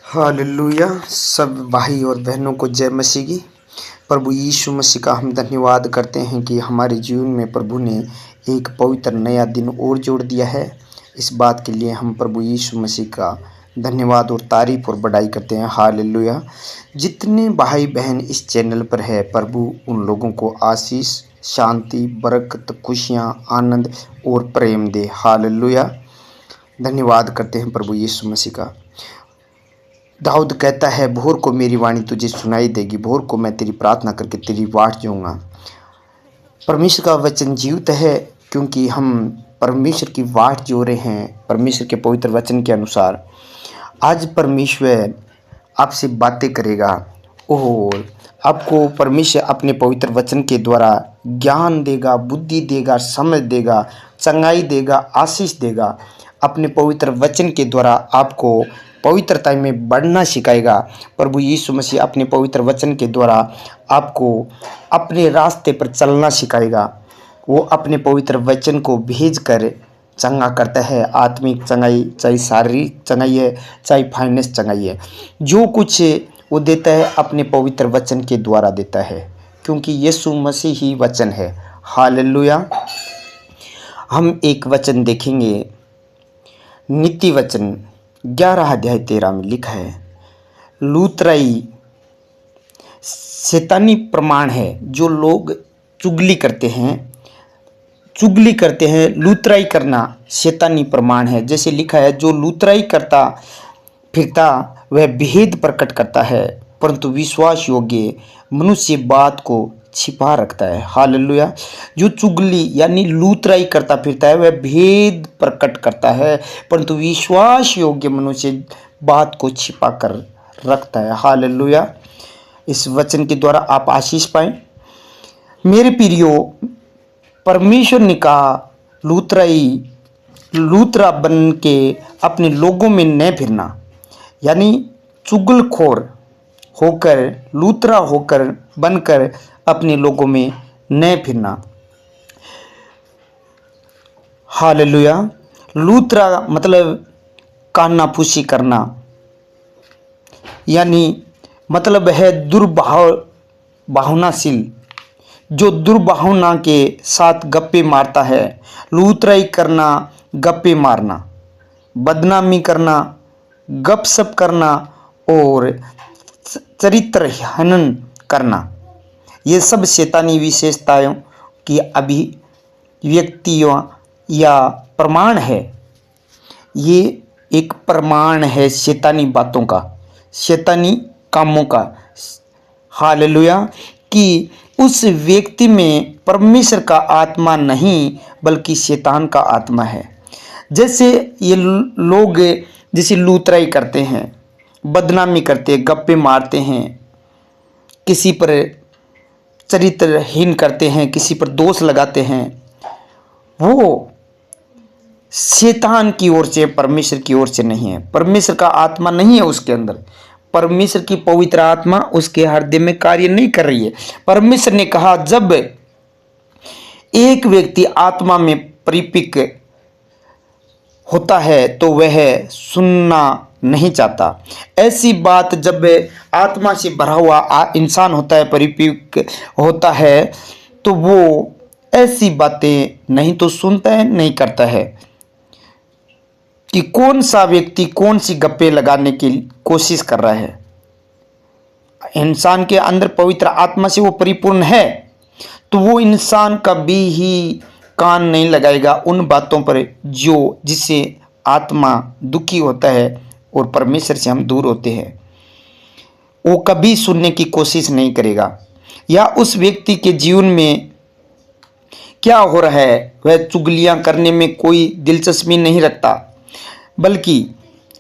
Hallelujah. सब भाई और बहनों को जय मसीह की। प्रभु यीशु मसीह का हम धन्यवाद करते हैं कि हमारे जीवन में प्रभु ने एक पवित्र नया दिन और जोड़ दिया है। इस बात के लिए हम प्रभु यीशु मसीह का धन्यवाद और तारीफ और बड़ाई करते हैं। हालेलुया। जितने भाई बहन इस चैनल पर है, प्रभु उन लोगों को आशीष, शांति, बरकत, खुशियाँ, आनंद और प्रेम दे। हालेलुया। धन्यवाद करते हैं प्रभु यीशु मसीह का। दाऊद कहता है, भोर को मेरी वाणी तुझे सुनाई देगी, भोर को मैं तेरी प्रार्थना करके तेरी वाट जाऊँगा। परमेश्वर का वचन जीवित है, क्योंकि हम परमेश्वर की वाट जो रहे हैं परमेश्वर के पवित्र वचन के अनुसार। आज परमेश्वर आपसे बातें करेगा और आपको परमेश्वर अपने पवित्र वचन के द्वारा ज्ञान देगा, बुद्धि देगा, समझ देगा, चंगाई देगा, आशीष देगा। अपने पवित्र वचन के द्वारा आपको पवित्रता में बढ़ना सिखाएगा। प्रभु यीशु मसीह अपने पवित्र वचन के द्वारा आपको अपने रास्ते पर चलना सिखाएगा। वो अपने पवित्र वचन को भेज कर चंगा करता है। आत्मिक चंगाई, चाहे शारीरिक चंगाई है, चाहे फाइनेंस चंगाई है, जो कुछ वो देता है अपने पवित्र वचन के द्वारा देता है, क्योंकि यीशु मसीह ही वचन है। हालेलुया। हम एक वचन देखेंगे, नीति वचन 11 अध्याय 13 में लिखा है, लूतराई शैतानी प्रमाण है। जो लोग चुगली करते हैं, लूतराई करना शैतानी प्रमाण है। जैसे लिखा है, जो लूतराई करता फिरता वह भेद प्रकट करता है, परंतु विश्वास योग्य मनुष्य बात को छिपा रखता है। हालेलुया। जो चुगली यानी लूतराई करता फिरता है वह भेद प्रकट करता है, परंतु विश्वास योग्य मनुष्य बात को छिपा कर रखता है। हालेलुया। इस वचन के द्वारा आप आशीष पाएं। मेरे प्रियो, परमेश्वर ने कहा लूतरा बन के अपने लोगों में न फिरना, यानी चुगलखोर होकर, लूतरा होकर बनकर अपने लोगों में न फिरना। हालेलुया। लूतरा मतलब कानाफूसी करना, यानी मतलब है भावनाशील, जो दुर्भावना के साथ गप्पे मारता है। लूतराई करना, गप्पे मारना, बदनामी करना, गपशप करना और चरित्र हनन करना, ये सब शैतानी विशेषताओं की अभिव्यक्तियों या प्रमाण है। ये एक प्रमाण है शैतानी बातों का, शैतानी कामों का। हालेलुया। कि उस व्यक्ति में परमेश्वर का आत्मा नहीं बल्कि शैतान का आत्मा है। जैसे ये लोग जैसे लूतराई करते हैं, बदनामी करते हैं, गप्पे मारते हैं, किसी पर चरित्रहीन करते हैं, किसी पर दोष लगाते हैं, वो शैतान की ओर से, परमेश्वर की ओर से नहीं है। परमेश्वर का आत्मा नहीं है उसके अंदर। परमेश्वर की पवित्र आत्मा उसके हृदय में कार्य नहीं कर रही है। परमेश्वर ने कहा, जब एक व्यक्ति आत्मा में परिपक्व होता है तो वह सुनना नहीं चाहता। ऐसी बात जब आत्मा से भरा हुआ इंसान होता है, परिपक्व होता है, तो वो ऐसी बातें नहीं तो सुनता है, नहीं करता है। कि कौन सा व्यक्ति कौन सी गप्पे लगाने की कोशिश कर रहा है। इंसान के अंदर पवित्र आत्मा से वो परिपूर्ण है, तो वो इंसान कभी ही कान नहीं लगाएगा उन बातों पर जिससे आत्मा दुखी होता है और परमेश्वर से हम दूर होते हैं। वो कभी सुनने की कोशिश नहीं करेगा। या उस व्यक्ति के जीवन में क्या हो रहा है, वह चुगलियां करने में कोई दिलचस्पी नहीं रखता, बल्कि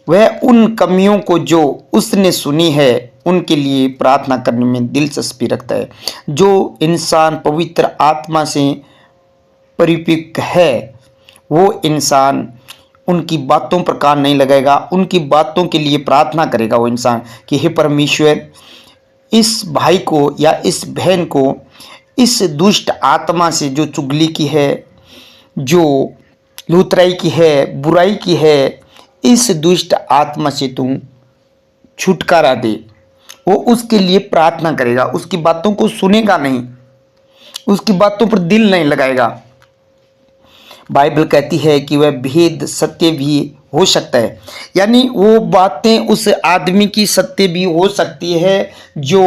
वह उन कमियों को जो उसने सुनी है उनके लिए प्रार्थना करने में दिलचस्पी रखता है। जो इंसान पवित्र आत्मा से परिपक्व है, वो इंसान उनकी बातों पर कान नहीं लगाएगा, उनकी बातों के लिए प्रार्थना करेगा। वो इंसान कि हे परमेश्वर, इस भाई को या इस बहन को इस दुष्ट आत्मा से, जो चुगली की है, जो लूतराई की है, बुराई की है, इस दुष्ट आत्मा से तुम छुटकारा दे। वो उसके लिए प्रार्थना करेगा, उसकी बातों को सुनेगा नहीं, उसकी बातों पर दिल नहीं लगाएगा। बाइबल कहती है कि वह भेद सत्य भी हो सकता है, यानी वो बातें उस आदमी की सत्य भी हो सकती है जो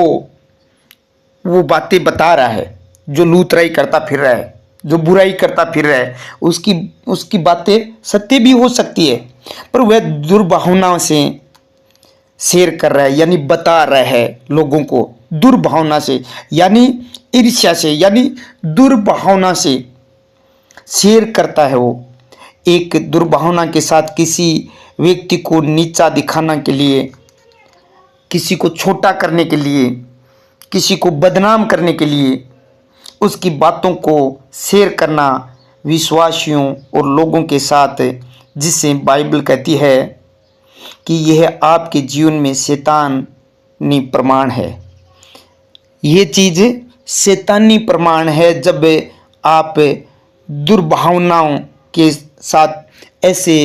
वो बातें बता रहा है, जो लूतराई करता फिर रहा है, जो बुराई करता फिर रहा है, उसकी उसकी बातें सत्य भी हो सकती है, पर वह दुर्भावना से शेयर कर रहा है, यानी बता रहा है लोगों को दुर्भावना से, यानी ईर्ष्या से, यानी दुर्भावना से शेयर करता है। वो एक दुर्भावना के साथ किसी व्यक्ति को नीचा दिखाने के लिए, किसी को छोटा करने के लिए, किसी को बदनाम करने के लिए उसकी बातों को शेयर करना विश्वासियों और लोगों के साथ, जिससे बाइबल कहती है कि यह आपके जीवन में शैतानी प्रमाण है। ये चीज़ शैतानी प्रमाण है जब आप दुर्भावनाओं के साथ ऐसे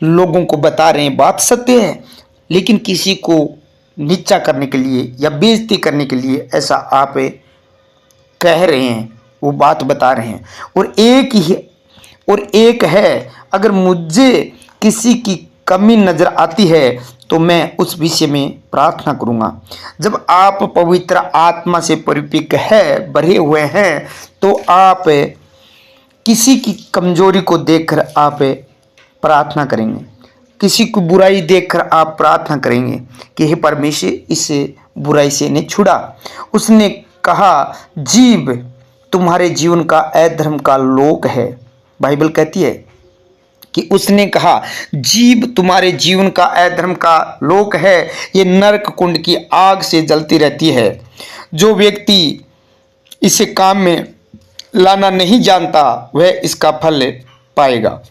लोगों को बता रहे हैं। बात सत्य है, लेकिन किसी को नीचा करने के लिए या बेइज्जती करने के लिए ऐसा आप कह रहे हैं, वो बात बता रहे हैं। और एक है, अगर मुझे किसी की कमी नज़र आती है तो मैं उस विषय में प्रार्थना करूँगा। जब आप पवित्र आत्मा से परिपक्व है, भरे हुए हैं, तो आप किसी की कमजोरी को देखकर आप प्रार्थना करेंगे, किसी को बुराई देखकर आप प्रार्थना करेंगे कि हे परमेश्वर, इस बुराई से ने छुड़ा। उसने कहा, जीव तुम्हारे जीवन का अधर्म का लोक है। बाइबल कहती है कि उसने कहा, जीव तुम्हारे जीवन का अधर्म का लोक है, ये नरक कुंड की आग से जलती रहती है। जो व्यक्ति इसे काम में लाना नहीं जानता वह इसका फल पाएगा।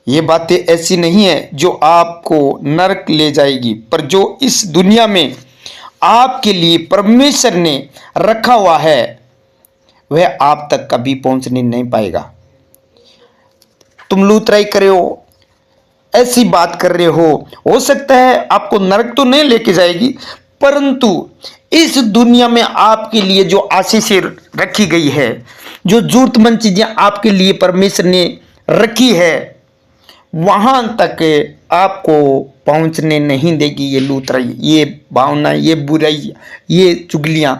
ये बातें ऐसी नहीं है जो आपको नरक ले जाएगी, पर जो इस दुनिया में आपके लिए परमेश्वर ने रखा हुआ है वह आप तक कभी पहुंचने नहीं पाएगा। तुम लूतराई कर रहे हो, ऐसी बात कर रहे हो सकता है आपको नरक तो नहीं लेके जाएगी, परंतु इस दुनिया में आपके लिए जो आशीषें रखी गई है, जो जरूरतमंद चीजें आपके लिए परमेश्वर ने रखी है, वहां तक आपको पहुंचने नहीं देगी ये लूतराई, ये भावना, ये बुराई, ये चुगलियां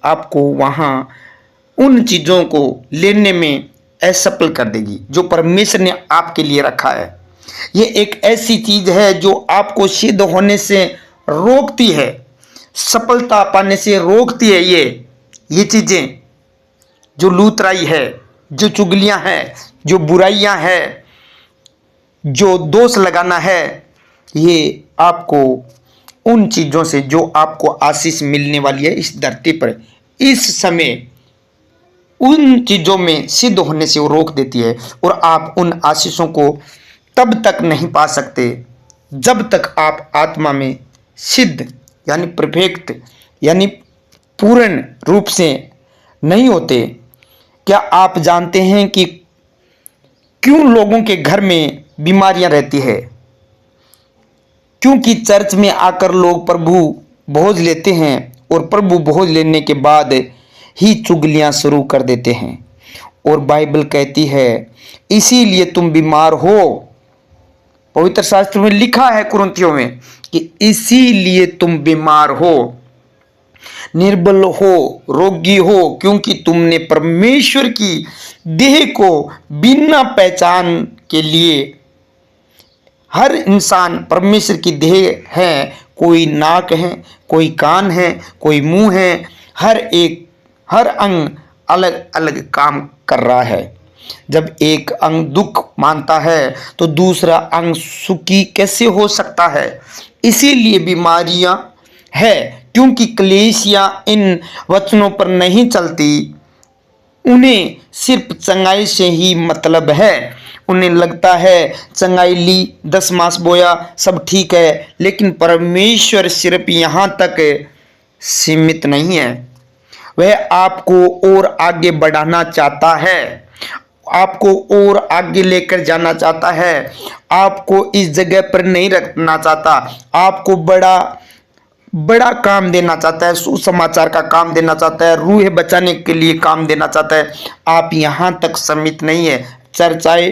आपको वहां उन चीजों को लेने में असफल कर देगी जो परमेश्वर ने आपके लिए रखा है। ये एक ऐसी चीज है जो आपको सिद्ध होने से रोकती है, सफलता पाने से रोकती है। ये चीजें जो लूतराई है, जो चुगलियां हैं, जो बुराइयां हैं, जो दोष लगाना है, ये आपको उन चीज़ों से जो आपको आशीष मिलने वाली है इस धरती पर, इस समय उन चीज़ों में सिद्ध होने से वो रोक देती है। और आप उन आशीषों को तब तक नहीं पा सकते जब तक आप आत्मा में सिद्ध, यानी परफेक्ट, यानी पूर्ण रूप से नहीं होते। क्या आप जानते हैं कि क्यों लोगों के घर में बीमारियां रहती है? क्योंकि चर्च में आकर लोग प्रभु भोज लेते हैं और प्रभु भोज लेने के बाद ही चुगलियां शुरू कर देते हैं। और बाइबल कहती है इसीलिए तुम बीमार हो। पवित्र शास्त्र में लिखा है कुरिन्थियों में कि इसीलिए तुम बीमार हो, निर्बल हो, रोगी हो, क्योंकि तुमने परमेश्वर की देह को बिना पहचान के लिए, हर इंसान परमेश्वर की देह है, कोई नाक है, कोई कान है, कोई मुंह है, हर अंग अलग अलग काम कर रहा है। जब एक अंग दुख मानता है तो दूसरा अंग सुखी कैसे हो सकता है? इसीलिए बीमारियां है, क्योंकि कलीसिया इन वचनों पर नहीं चलती। उन्हें सिर्फ चंगाई से ही मतलब है। उन्हें लगता है चंगाई ली, 10 मास बोया, सब ठीक है, लेकिन परमेश्वर सिर्फ यहाँ तक सीमित नहीं है। वह आपको और आगे बढ़ाना चाहता है, आपको और आगे लेकर जाना चाहता है, आपको इस जगह पर नहीं रखना चाहता, आपको बड़ा बड़ा काम देना चाहता है, सुसमाचार का काम देना चाहता है, रूह बचाने के लिए काम देना चाहता है। आप यहाँ तक सीमित नहीं है, चर्च आए,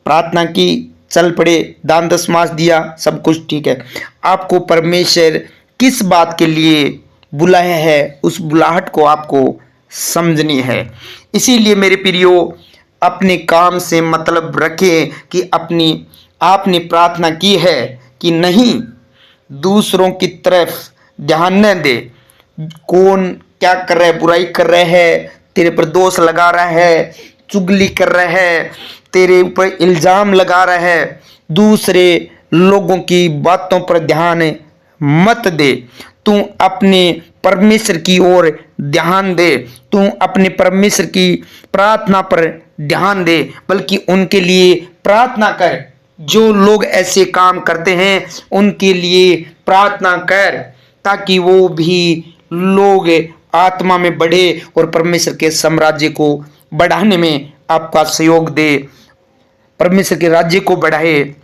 प्रार्थना की, चल पड़े, दान दशमांश दिया, सब कुछ ठीक है। आपको परमेश्वर किस बात के लिए बुलाया है, उस बुलाहट को आपको समझनी है। इसीलिए मेरे प्रियो, अपने काम से मतलब रखें कि अपनी आपने प्रार्थना की है कि नहीं, दूसरों की तरफ ध्यान न दे। कौन क्या कर रहा है, बुराई कर रहा है, तेरे पर दोष लगा रहा है, चुगली कर रहा है, तेरे ऊपर इल्जाम लगा रहा है, दूसरे लोगों की बातों पर ध्यान मत दे। तू अपने परमेश्वर की ओर ध्यान दे, तू अपने परमेश्वर की प्रार्थना पर ध्यान दे, बल्कि उनके लिए प्रार्थना कर। जो लोग ऐसे काम करते हैं उनके लिए प्रार्थना कर, ताकि वो भी लोग आत्मा में बढ़े और परमेश्वर के साम्राज्य को बढ़ाने में आपका सहयोग दे, परमेश्वर के राज्य को बढ़ाए।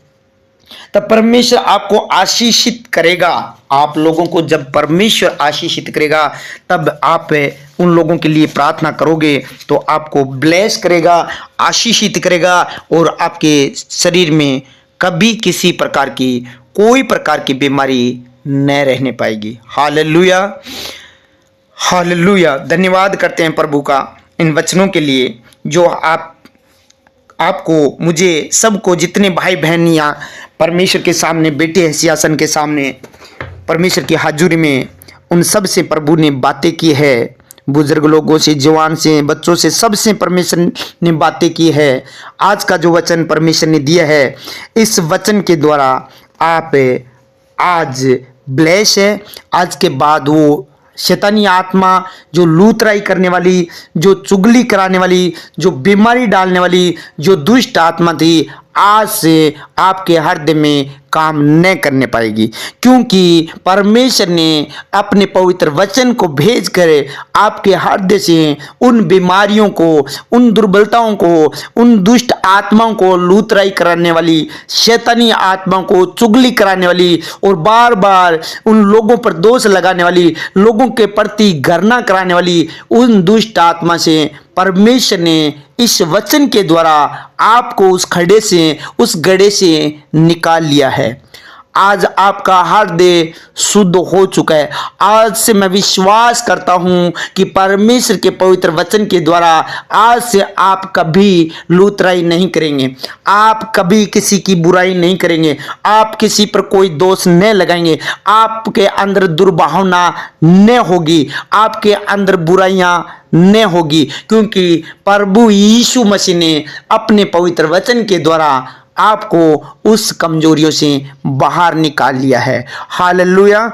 तब परमेश्वर आपको आशीषित करेगा। आप लोगों को जब परमेश्वर आशीषित करेगा, तब आप उन लोगों के लिए प्रार्थना करोगे तो आपको ब्लेस करेगा, आशीषित करेगा, और आपके शरीर में कभी किसी प्रकार की कोई प्रकार की बीमारी न रहने पाएगी। Hallelujah, hallelujah. धन्यवाद करते हैं प्रभु का इन वचनों के लिए, जो आपको, मुझे, सबको, जितने भाई बहन यहाँ परमेश्वर के सामने बैठे हैं, सिंहासन के सामने परमेश्वर की हाजुरी में, उन सब से प्रभु ने बातें की है। बुजुर्ग लोगों से, जवान से, बच्चों से, सबसे परमेश्वर ने बातें की है। आज का जो वचन परमेश्वर ने दिया है, इस वचन के द्वारा आप आज ब्लेस है। आज के बाद वो शैतानी आत्मा, जो लूतराई करने वाली, जो चुगली कराने वाली, जो बीमारी डालने वाली, जो दुष्ट आत्मा थी, आज से आपके हृदय में काम न करने पाएगी, क्योंकि परमेश्वर ने अपने पवित्र वचन को भेजकर आपके हृदय से उन बीमारियों को, उन दुर्बलताओं को, उन दुष्ट आत्माओं को, लूतराई कराने वाली, शैतानी आत्माओं को, चुगली कराने वाली और बार बार उन लोगों पर दोष लगाने वाली, लोगों के प्रति घृणा कराने वाली उन दुष्ट आत्मा से परमेश्वर ने इस वचन के द्वारा आपको उस खड्डे से, उस गड्ढे से निकाल लिया है। आज आपका हृदय शुद्ध हो चुका है। आज से मैं विश्वास करता हूं कि परमेश्वर के पवित्र वचन के द्वारा आज से आप कभी लूतराई नहीं करेंगे, आप कभी किसी की बुराई नहीं करेंगे, आप किसी पर कोई दोष न लगाएंगे, आपके अंदर दुर्भावना न होगी, आपके अंदर बुराइयां न होगी, क्योंकि प्रभु यीशु मसीह ने अपने पवित्र वचन के द्वारा आपको उस कमजोरियों से बाहर निकाल लिया है। हालेलुया।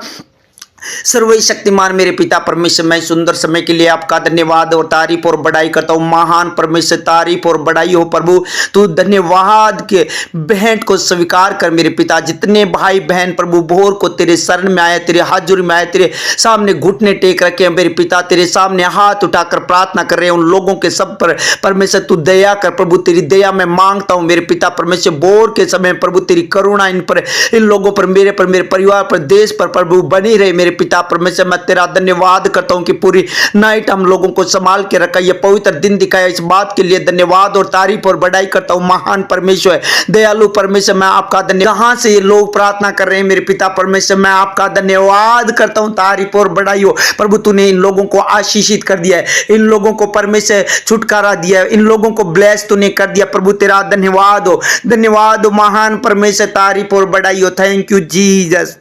सर्वशक्तिमान मेरे पिता परमेश्वर, मैं सुंदर समय के लिए आपका धन्यवाद और तारीफ और बड़ाई करता हूँ। महान परमेश्वर, तारीफ और बड़ाई हो प्रभु। तू धन्यवाद के भेंट को स्वीकार कर मेरे पिता। जितने भाई बहन प्रभु भोर को तेरे शरण में आए, तेरे हाजुरी में आए, तेरे सामने घुटने टेक रखे मेरे पिता, तेरे सामने हाथ उठाकर प्रार्थना कर रहे हैं, उन लोगों के सब पर परमेश्वर तू दया कर प्रभु। तेरी दया मैं मांगता हूँ मेरे पिता परमेश्वर। भोर के समय प्रभु तेरी करुणा इन पर, इन लोगों पर, मेरे परिवार पर, देश पर प्रभु बनी रहे मेरे पिता परमेश्वर। मैं तेरा धन्यवाद करता हूं कि पूरी नाइट हम लोगों को संभाल के रखा, ये पवित्र दिन दिखाया, इस बात के लिए धन्यवाद और तारीफ और बड़ाई करता हूं। महान परमेश्वर, दयालु परमेश्वर, मैं आपका धन्यवाद। कहां से ये लोग प्रार्थना कर रहे हैं मेरे पिता परमेश्वर, मैं आपका धन्यवाद करता हूं, तारीफ और बड़ाई हो प्रभु। तूने इन लोगों को आशीषित कर दिया है, इन लोगों को परमेश्वर छुटकारा दिया है, इन लोगों को ब्लेस तूने कर दिया प्रभु। तेरा धन्यवाद हो, धन्यवाद हो महान परमेश्वर, तारीफ और बड़ाई हो। Thank you Jesus,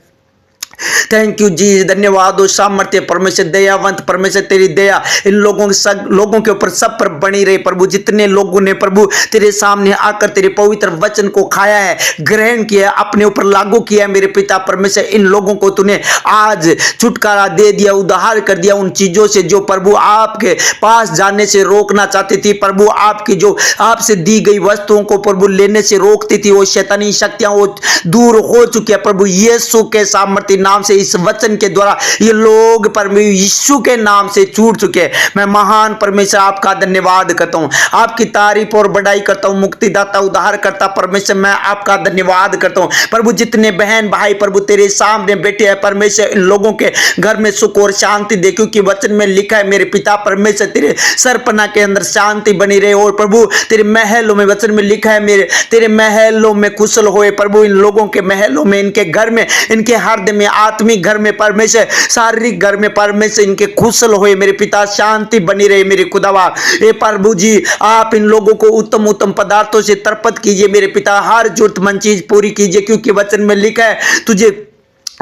thank you ji. धन्यवाद हो सामर्थ्य परमेश्वर, दयावंत परमेश्वर। तेरी दया इन लोगों के ऊपर सब पर बनी रहे प्रभु। जितने लोगों ने प्रभु तेरे सामने आकर तेरे पवित्र वचन को खाया है, ग्रहण किया, अपने ऊपर लागू किया है मेरे पिता परमेश्वर, इन लोगों को तूने आज छुटकारा दे दिया, उद्धार कर दिया उन चीजों से जो प्रभु आपके पास जाने से रोकना चाहती थी प्रभु। आपकी जो आपसे दी गई वस्तुओं को प्रभु लेने से रोकती थी, वो शैतानी शक्तियां वो दूर हो चुकी है प्रभु। यीशु के सामर्थ्य नाम से इस वचन के द्वारा ये लोग परमेश्वर यीशु के नाम से छूट चुके। मैं महान परमेश्वर आपका धन्यवाद करता हूँ, आपकी तारीफ और बढ़ाई करता हूँ। मुक्तिदाता उद्धार करता परमेश्वर मैं आपका धन्यवाद करता हूँ। प्रभु जितने बहन भाई प्रभु तेरे सामने बैठे हैं परमेश्वर, इन लोगों के घर में सुख और शांति दे, क्योंकि वचन में लिखा है मेरे पिता परमेश्वर तेरे सरपना के अंदर शांति बनी रहे। और प्रभु तेरे महलों में वचन में लिखा है मेरे तेरे महलों में कुशल होए। प्रभु इन लोगों के महलों में, इनके घर में, इनके हृदय में, आत्मिक घर में परमेश्वर, शारीरिक घर में परमेश्वर इनके कुशल होए मेरे पिता, शांति बनी रहे मेरे खुदावा। ए प्रभु जी आप इन लोगों को उत्तम उत्तम पदार्थों से तरपत कीजिए मेरे पिता, हर जरूरतमंद चीज पूरी कीजिए, क्योंकि वचन में लिखा है तुझे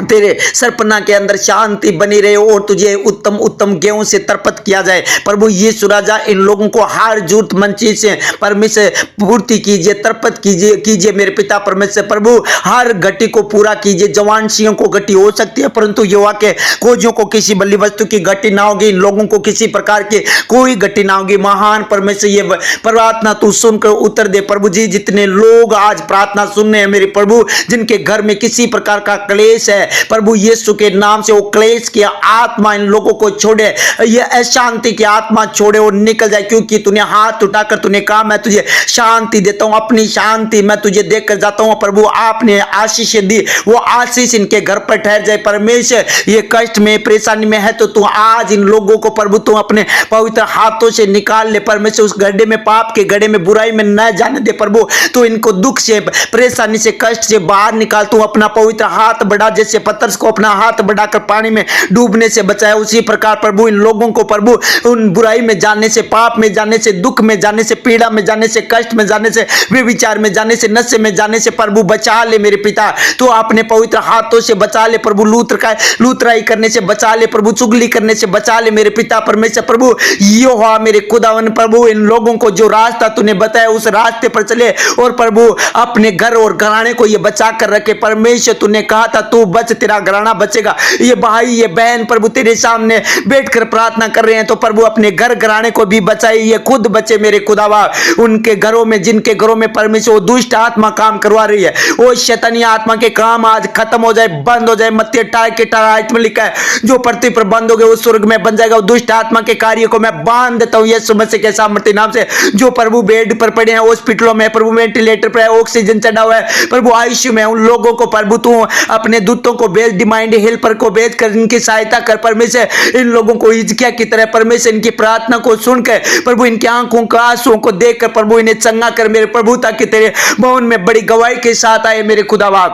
तेरे सरपना के अंदर शांति बनी रहे और तुझे उत्तम उत्तम गेहूं से तरपत किया जाए। प्रभु यीशु राजा इन लोगों को हर जरूरतमंद चीज से परमेश्वर पूर्ति कीजिए, तरपत कीजिए मेरे पिता परमेश्वर। प्रभु हर घटी को पूरा कीजिए। जवानसियों को घटी हो सकती है परंतु युवा के खोजियों को किसी बली वस्तु की घटी ना होगी, इन लोगों को किसी प्रकार की कोई घटी ना होगी। महान परमेश्वर ये प्रार्थना तू सुनकर उत्तर दे प्रभु जी। जितने लोग आज प्रार्थना सुन रहे हैं मेरे प्रभु, जिनके घर में किसी प्रकार का क्लेश है प्रभु यीशु के नाम से वो क्लेश की आत्मा इन लोगों को छोड़े, ये अशांति की आत्मा छोड़े और निकल जाए, क्योंकि तूने हाथ उठाकर तूने कहा मैं तुझे शांति देता हूं, अपनी शांति मैं तुझे देकर जाता हूं। प्रभु आपने आशीष दी, वो आशीष इनके घर पर ठहर जाए परमेश्वर। ये कष्ट में परेशानी में है तो तू आज इन लोगों को प्रभु तू अपने पवित्र हाथों से निकाल ले परमेश्वर। उस गड्ढे में, पाप के गड्ढे में, बुराई में न जाने दे प्रभु। तू इनको दुख से, परेशानी से, कष्ट से बाहर निकाल। तू अपना पवित्र हाथ बढ़ा, जैसे पत्थर को अपना हाथ बढ़ाकर पानी में डूबने से बचाया, उसी प्रकार प्रभु इन लोगों को प्रभु उन बुराई में जाने से, पाप में जाने से, दुख में जाने से, पीड़ा में जाने से, कष्ट में जाने से, व्यभिचार में जाने से, नशे में जाने से प्रभु बचा ले मेरे पिता। तो अपने पवित्र हाथों से बचा ले प्रभु, लूतराई करने से बचा ले प्रभु, चुगली करने से बचा ले मेरे पिता परमेश्वर। प्रभु यहोवा मेरे खुदावन प्रभु इन लोगों को जो रास्ता तूने बताया उस रास्ते पर चले और प्रभु अपने घर और घराने को ये बचा कर रखे परमेश्वर। तूने कहा था तू बच तेरा घराना बचेगा। ये भाई ये बहन प्रभु तेरे सामने बैठकर प्रार्थना कर रहे हैं तो प्रभु अपने घर घराने को भी बचाए, ये खुद बचे मेरे खुदावा। उनके घरों में, जिनके घरों में परमेश्वर दुष्ट आत्मा काम करवा रही है, वो शैतानी आत्मा के काम आज खत्म हो जाए, बंद हो जाए। मत्ती 28 में लिखा है जो पृथ्वी पर बंद हो गए वो स्वर्ग में बन जाएगा। दुष्ट आत्मा के कार्य को मैं बांध देता हूं यीशु मसीह के सामर्थ्य नाम से। जो प्रभु बेड पर पड़े हैं, हॉस्पिटलों में प्रभु, वेंटिलेटर पर है, ऑक्सीजन चढ़ा हुआ है प्रभु, आईसीयू में, उन लोगों को प्रभु तू अपने दूतों को भेज, डिमांड हेल्पर को भेज कर इनकी सहायता कर परमेश्वर। इन लोगों को हिजकिय्याह की तरह परमेश्वर इनकी प्रार्थना को सुनकर प्रभु इनकी आंखों का आंसुओं को देखकर प्रभु इन्हें चंगा कर मेरे प्रभु, ताकि तेरे भवन में बड़ी गवाही के साथ आए मेरे खुदावा।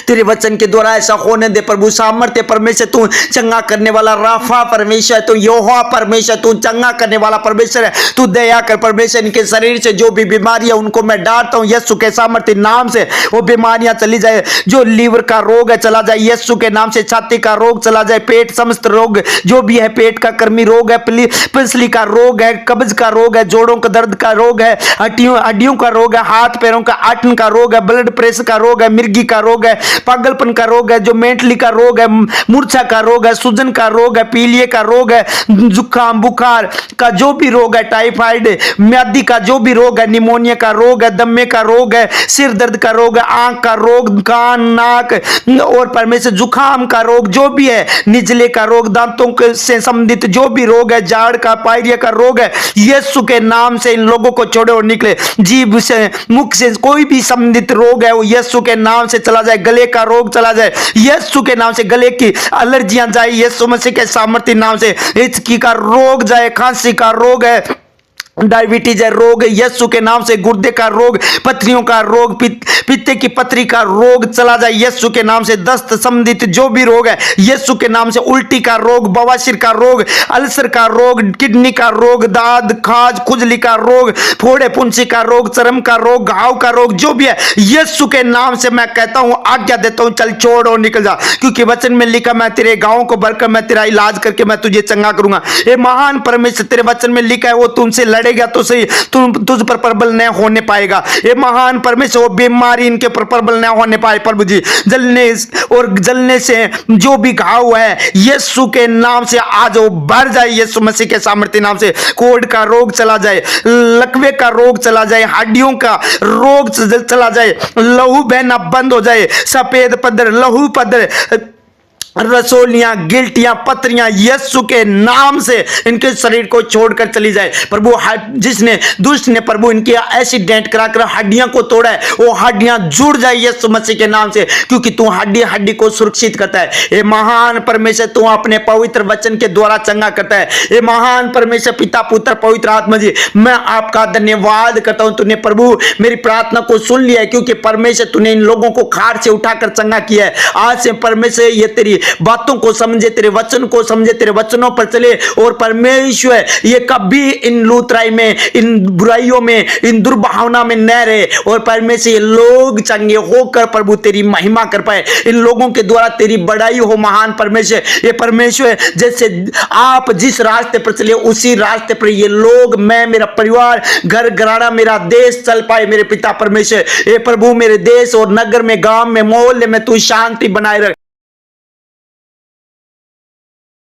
तेरे वचन के द्वारा ऐसा होने दे प्रभु। सामर्थ्य परमेश्वर तू चंगा करने वाला राफा परमेश्वर, तू यहोवा परमेश्वर, तू चंगा करने वाला परमेश्वर है। तू दया कर परमेश्वर, इनके शरीर से जो भी बीमारियां उनको मैं डांटता हूं यीशु के सामर्थ्य नाम से, वो बीमारियां चली जाए। जो लीवर का रोग है चला जाए यीशु के नाम से, छाती का रोग चला जाए, पेट समस्त रोग जो भी है, पेट का कृमि रोग है, पिसली का रोग है, कब्ज का रोग है, जोड़ों का दर्द का रोग है, हड्डियों का रोग है, हाथ पैरों का आटन का रोग है, ब्लड प्रेशर का रोग है, मिर्गी का रोग है, पागलपन का रोग है, जो मेंटली का रोग है, मूर्छा का रोग है, सूजन का रोग है, पीलिए का रोग है, जुकाम बुखार का जो भी रोग है, टाइफाइड म्यादी का जो भी रोग है, निमोनिया का रोग है, दम्मे का रोग है, सिर दर्द का रोग है, आंख का रोग, कान नाक और परमेश्वर जुकाम का रोग जो भी है, निजले का रोग, दांतों से संबंधित जो भी रोग है, जाड़ का, पायरिया का रोग है, यीशु के नाम से इन लोगों को छोड़े और निकले। जीभ से, मुख से कोई भी संबंधित रोग है वो यीशु के नाम से चला जाए। गले का रोग चला जाए यीशु के नाम से, गले की एलर्जियां जाए यीशु मसीह के सामर्थ्य नाम से, हिचकी का रोग जाए, खांसी का रोग है, डायबिटीज है रोग यीशु के नाम से, गुर्दे का रोग, पथरियों का रोग, पित्ते की पथरी का रोग चला जाए यीशु के नाम से। दस्त संबंधित जो भी रोग है यीशु के नाम से, उल्टी का रोग, बवासीर का रोग, अल्सर का रोग, किडनी का रोग, दाद खाज खुजली का रोग, फोड़े पुंसी का रोग, चर्म का रोग, घाव का रोग जो भी है यीशु के नाम से मैं कहता हूं, आज्ञा देता हूं, चल छोड़ और निकल जा, क्योंकि वचन में लिखा मैं तेरे गांवों को भरकर मैं तेरा इलाज करके मैं तुझे चंगा करूंगा। ये महान परमेश्वर तेरे वचन में लिखा है वो तुमसे लड़े तो सही, तुझ पर प्रबल न होने पाएगा। ये महान परमेश्वर, वो बीमारी इनके ऊपर प्रबल न होने पाए प्रभु जी। जलने से जो भी घाव है यीशु के नाम से आज वो भर जाए यीशु मसीह के सामर्थ्य नाम से। कोढ़ का रोग चला जाए, लकवे का रोग चला जाए, हड्डियों का रोग चला जाए, लहू बहना बंद हो जाए, सफेद पदर, लहू पदर रसोलियां, गिल्टियां, पत्रियां यीशु के नाम से इनके शरीर को छोड़कर चली जाए। प्रभु जिसने दुष्ट ने प्रभु इनकी एक्सीडेंट कराकर हड्डियां को तोड़ा है, वो हड्डियां जुड़ जाए यीशु मसीह के नाम से, क्योंकि तू हड्डी हड्डी को सुरक्षित करता है। ये महान परमेश्वर तू अपने पवित्र वचन के द्वारा चंगा करता है। ये महान परमेश्वर पिता पुत्र पवित्र आत्मा जी, मैं आपका धन्यवाद करता हूं। तूने प्रभु मेरी प्रार्थना को सुन लिया है, क्योंकि परमेश्वर तूने इन लोगों को खाट से उठाकर चंगा किया है। आज से परमेश्वर ये तेरी बातों को समझे, तेरे वचन को समझे, तेरे वचनों पर चले, और परमेश्वर ये कभी इन लूतराई में, इन बुराइयों में, इन दुर्भावना में न रहे, और परमेश्वर ये लोग चंगे होकर प्रभु तेरी महिमा कर पाए, इन लोगों के द्वारा तेरी बड़ाई हो। महान परमेश्वर, ये परमेश्वर जैसे आप जिस रास्ते पर चले उसी रास्ते पर ये लोग, मैं, मेरा परिवार, घर घराना, मेरा देश चल पाए। मेरे पिता परमेश्वर, ये प्रभु मेरे देश और नगर में, गांव में, मोहल्ले में तू शांति बनाए रख।